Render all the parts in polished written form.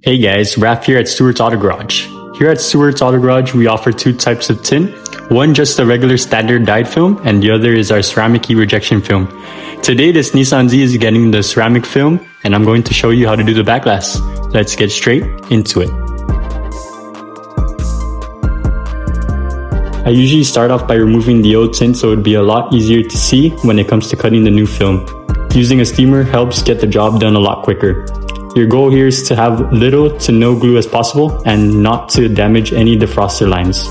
Hey guys, Raph here at Stewart's Auto Garage. Here at Stewart's Auto Garage, we offer two types of tint. One just the regular standard dyed film, and the other is our ceramic heat rejection film. Today, this Nisan Z is getting the ceramic film, and I'm going to show you how to do the back glass. Let's get straight into it. I usually start off by removing the old tint so it would be a lot easier to see when it comes to cutting the new film. Using a steamer helps get the job done a lot quicker. Your goal here is to have little to no glue as possible and not to damage any defroster lines.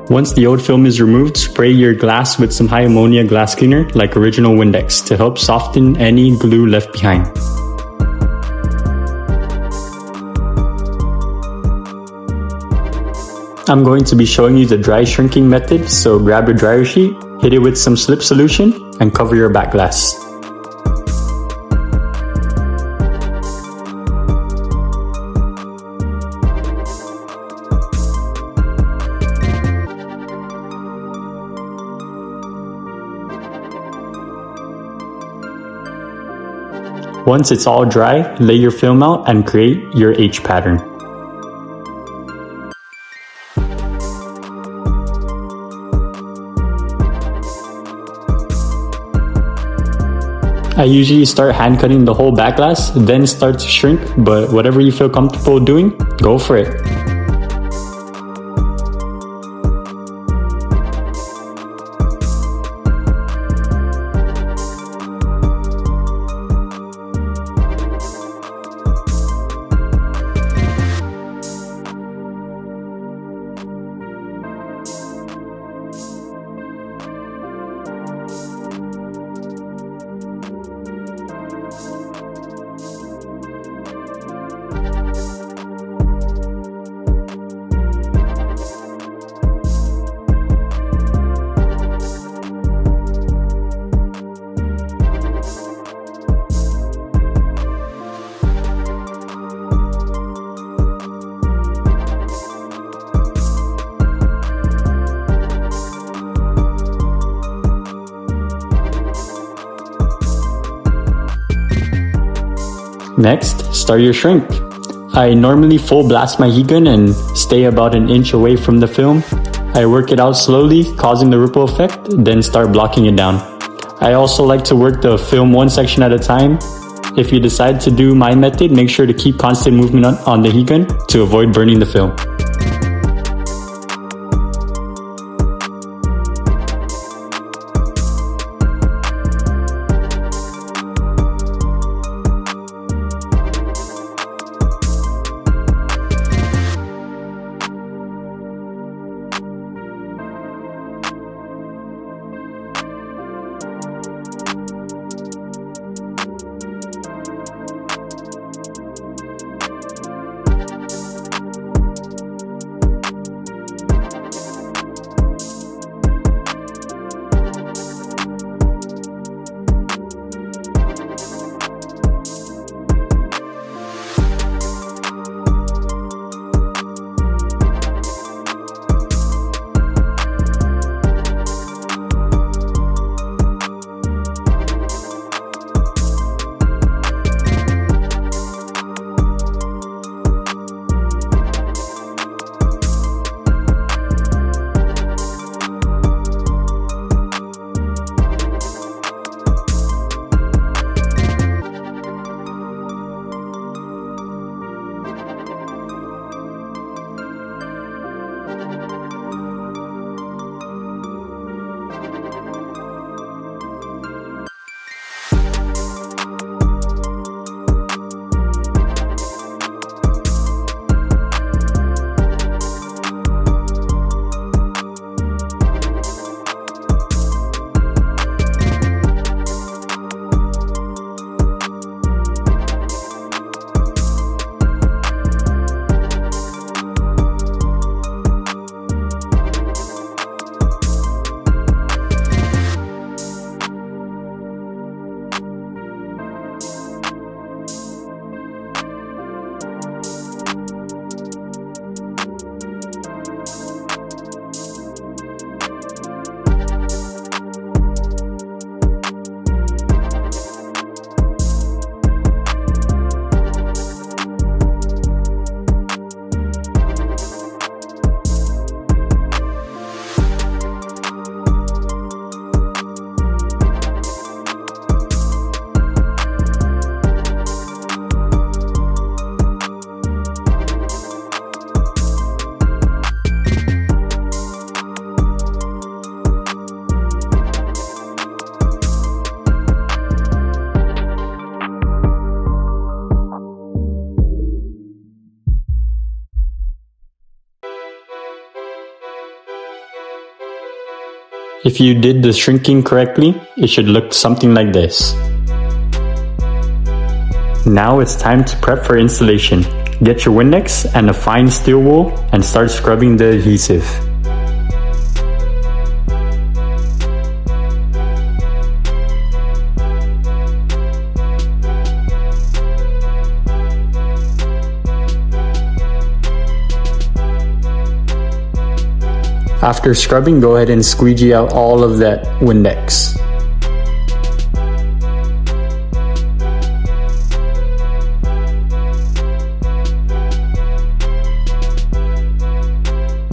Once the old film is removed, spray your glass with some high ammonia glass cleaner like original Windex to help soften any glue left behind. I'm going to be showing you the dry shrinking method, so grab your dryer sheet, hit it with some slip solution, and cover your back glass. Once it's all dry, lay your film out and create your H pattern. I usually start hand cutting the whole back glass, then start to shrink, but whatever you feel comfortable doing, go for it. Next, start your shrink. I normally full blast my heat gun and stay about an inch away from the film. I work it out slowly, causing the ripple effect, then start blocking it down. I also like to work the film one section at a time. If you decide to do my method, make sure to keep constant movement on the heat gun to avoid burning the film. If you did the shrinking correctly, it should look something like this. Now it's time to prep for installation. Get your Windex and a fine steel wool and start scrubbing the adhesive. After scrubbing, go ahead and squeegee out all of that Windex.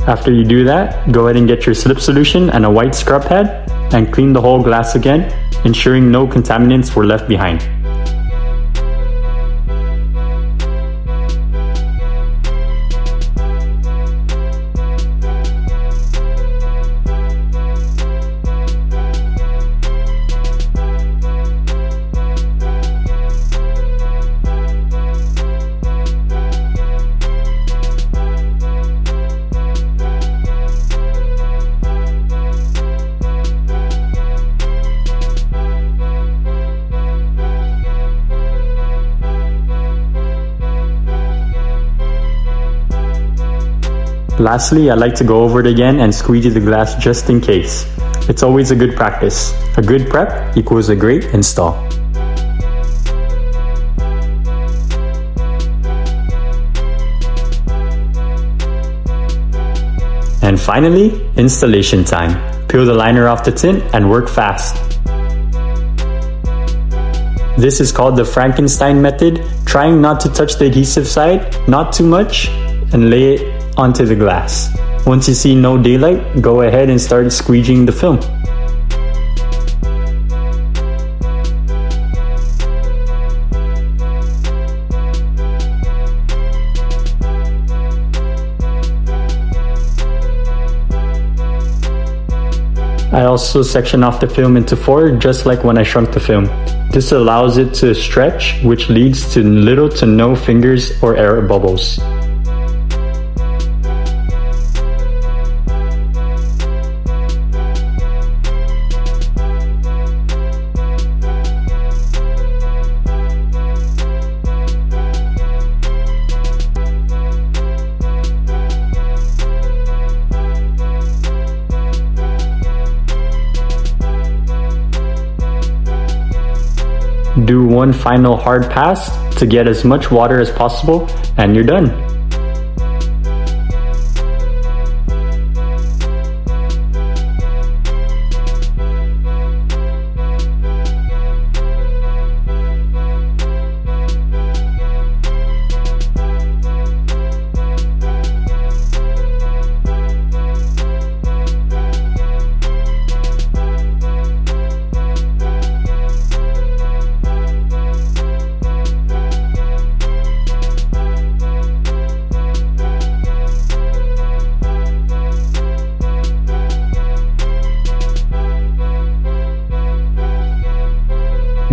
After you do that, go ahead and get your slip solution and a white scrub pad and clean the whole glass again, ensuring no contaminants were left behind. Lastly, I like to go over it again and squeegee the glass just in case. It's always a good practice. A good prep equals a great install. And finally, installation time. Peel the liner off the tint and work fast. This is called the Frankenstein method, trying not to touch the adhesive side, not too much, and lay it onto the glass. Once you see no daylight, go ahead and start squeegeeing the film. I also section off the film into 4, just like when I shrunk the film. This allows it to stretch, which leads to little to no fingers or air bubbles. Do one final hard pass to get as much water as possible, and you're done.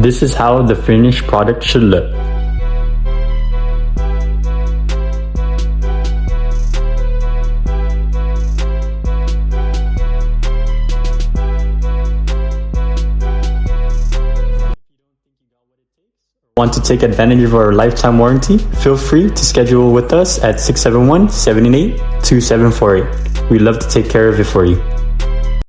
This is how the finished product should look. Want to take advantage of our lifetime warranty? Feel free to schedule with us at 671-788-2748. We'd love to take care of it for you.